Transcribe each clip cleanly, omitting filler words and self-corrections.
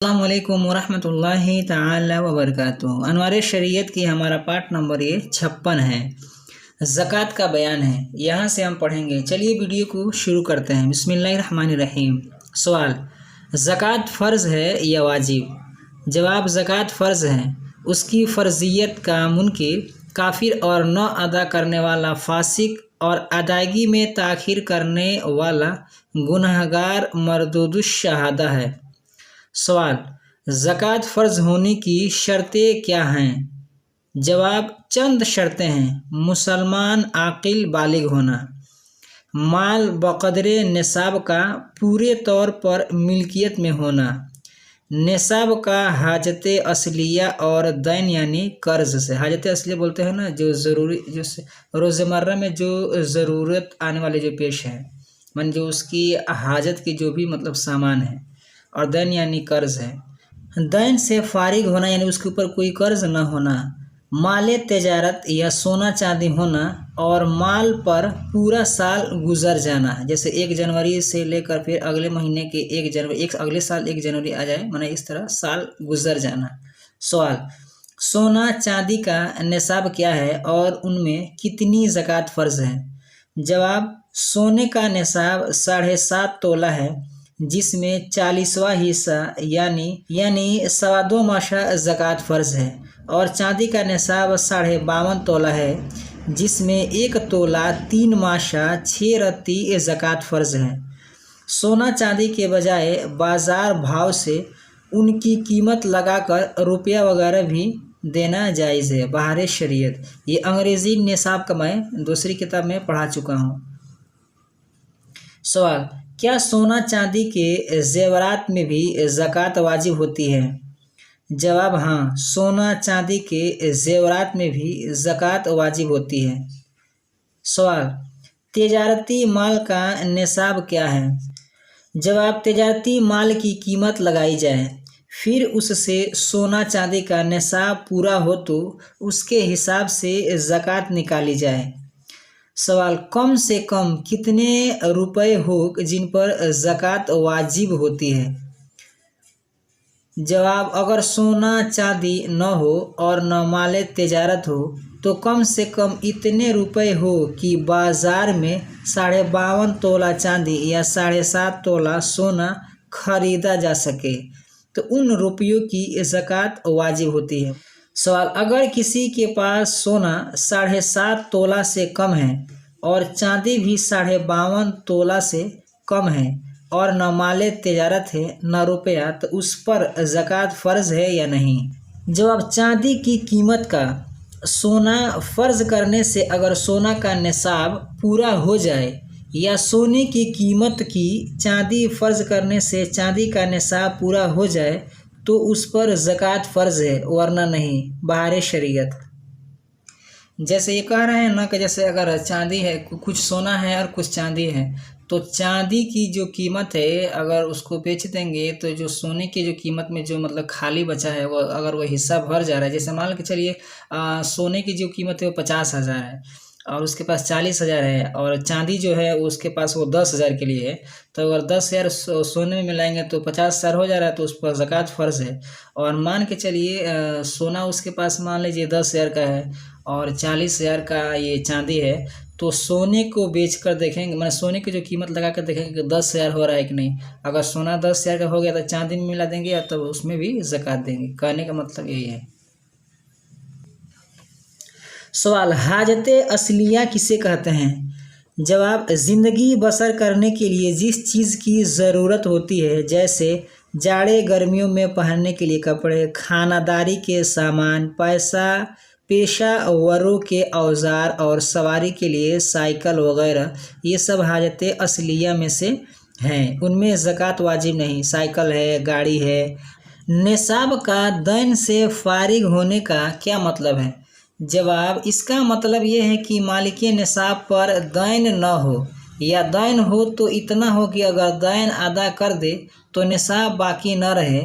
अस्सलामुअलैकुम वरहमतुल्लाहि ताला वबरकातुहू। अनवार शरीयत की हमारा पाठ नंबर ये 56 है। ज़कात का बयान है, यहाँ से हम पढ़ेंगे। चलिए वीडियो को शुरू करते हैं। बिस्मिल्लाहिर्रहमानिर्रहीम। सवाल, ज़कात फ़र्ज़ है या वाजिब? जवाब, ज़कात फ़र्ज़ है। उसकी फ़र्ज़ियत का मुनकिर, काफिर और न अदा करने वाला फासिक और अदायगी में ताख़ीर करने वाला गुनहगार मरदूदुश शहादा है। सवाल, ज़कात फ़र्ज़ होने की शर्तें क्या हैं? जवाब, चंद शर्तें हैं। मुसलमान आकिल बालिग होना, माल बक़दरे निसाब का पूरे तौर पर मिल्कियत में होना, निसाब का हाजत असलिया और दैन यानी कर्ज़ से। हाजत असलिया बोलते हैं ना, जो ज़रूरी, जो रोज़मर्रा में जो ज़रूरत आने वाले जो पेश है, मन जो उसकी हाजत की जो भी मतलब सामान है, और दैन यानी कर्ज़ है। दैन से फारिग होना यानी उसके ऊपर कोई कर्ज़ न होना, माल तजारत या सोना चांदी होना, और माल पर पूरा साल गुजर जाना। जैसे 1 जनवरी से लेकर फिर अगले महीने के 1 जनवरी, अगले साल 1 जनवरी आ जाए, माने इस तरह साल गुजर जाना। सवाल, सोना चांदी का निसाब क्या है और उनमें कितनी ज़कात फ़र्ज़ है? जवाब, सोने का निसाब 7.5 तोला है, जिसमें 40वां हिस्सा यानी 2.25 माशा ज़कात फ़र्ज़ है, और चांदी का निसाब 52.5 तोला है, जिसमें 1 तोला 3 माशा 6 रत्ती ज़कात फ़र्ज़ है। सोना चांदी के बजाय बाज़ार भाव से उनकी कीमत लगाकर रुपया वगैरह भी देना जायज़ है। बहार शरीयत, ये अंग्रेज़ी निसाब का मैं दूसरी किताब में पढ़ा चुका हूँ। सवाल, क्या सोना चांदी के ज़ेवरात में भी ज़कात वाजिब होती है? जवाब, हाँ, सोना चांदी के ज़ेवरात में भी ज़कात वाजिब होती है। सवाल, तिजारती माल का निसाब क्या है? जवाब, तिजारती माल की कीमत लगाई जाए, फिर उससे सोना चांदी का निसाब पूरा हो तो उसके हिसाब से ज़कात निकाली जाए। सवाल, कम से कम कितने रुपए हो जिन पर ज़कात वाजिब होती है? जवाब, अगर सोना चांदी न हो और न माल तिजारत हो तो कम से कम इतने रुपए हो कि बाज़ार में 52.5 तोला चांदी या 7.5 तोला सोना खरीदा जा सके, तो उन रुपयों की ज़कात वाजिब होती है। सवाल, अगर किसी के पास सोना 7.5 तोला से कम है और चांदी भी 52.5 तोला से कम है और न माल तिजारत है न रुपया, तो उस पर ज़कात फ़र्ज़ है या नहीं? जवाब, चांदी की कीमत का सोना फ़र्ज़ करने से अगर सोना का निसाब पूरा हो जाए, या सोने की कीमत की चांदी फ़र्ज़ करने से चांदी का निसाब पूरा हो जाए, तो उस पर ज़कात फ़र्ज़ है, वरना नहीं। बहार शरीयत, जैसे ये कह रहे हैं ना कि जैसे अगर चांदी है, कुछ सोना है और कुछ चांदी है, तो चांदी की जो कीमत है अगर उसको बेच देंगे तो जो सोने की जो कीमत में जो मतलब खाली बचा है, वो अगर वो हिस्सा भर जा रहा है, जैसे मान के चलिए सोने की जो कीमत है वो 50,000 है और उसके पास 40,000 है, और चांदी जो है उसके पास वो 10,000 के लिए है, तो अगर 10,000 सोने में मिलाएंगे तो 50,000 हो जा रहा है, तो उस पर ज़कात फ़र्ज़ है। और मान के चलिए सोना उसके पास मान लीजिए 10,000 का है और 40,000 का ये चांदी है, तो सोने को बेच कर देखेंगे, मैंने सोने की जो कीमत लगा कर देखेंगे कि 10,000 हो रहा है कि नहीं। अगर सोना 10,000 का हो गया तो चांदी में मिला देंगे या तब उसमें भी ज़कात देंगे। कहने का मतलब यही है। सवाल, हाजत असलिया किसे कहते हैं? जवाब, ज़िंदगी बसर करने के लिए जिस चीज़ की ज़रूरत होती है, जैसे जाड़े गर्मियों में पहनने के लिए कपड़े, खानादारी के सामान, पैसा, पेशावरों के औजार और सवारी के लिए साइकिल वगैरह, ये सब हाजत असलिया में से हैं। उनमें ज़कात वाजिब नहीं। साइकिल है, गाड़ी है। निसाब का दैन से फारिग होने का क्या मतलब है? जवाब, इसका मतलब ये है कि मालिकी निसाब पर दैन न हो, या दैन हो तो इतना हो कि अगर दैन अदा कर दे तो निसाब बाकी न रहे,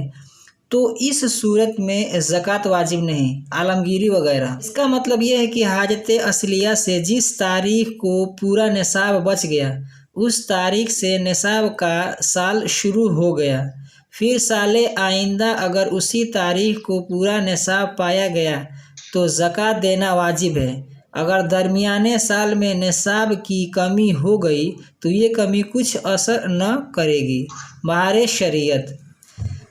तो इस सूरत में ज़कात वाजिब नहीं। आलमगीरी वगैरह, इसका मतलब यह है कि हाजत असलिया से जिस तारीख को पूरा निसाब बच गया, उस तारीख से निसाब का साल शुरू हो गया, फिर साल आइंदा अगर उसी तारीख को पूरा निसाब पाया गया तो ज़कात देना वाजिब है। अगर दरमियाने साल में निसाब की कमी हो गई तो ये कमी कुछ असर न करेगी। बाहर शरीयत।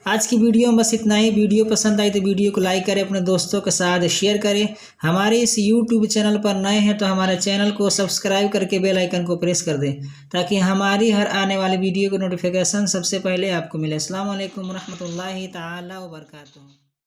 आज की वीडियो में बस इतना ही। वीडियो पसंद आई तो वीडियो को लाइक करें, अपने दोस्तों के साथ शेयर करें। हमारे इस यूट्यूब चैनल पर नए हैं तो हमारे चैनल को सब्सक्राइब करके बेल आइकन को प्रेस कर दें ताकि हमारी हर आने वाली वीडियो की नोटिफिकेशन सबसे पहले आपको मिले। अस्सलाम वालेकुम रहमतुल्लाहि ताला व बरकातुहू।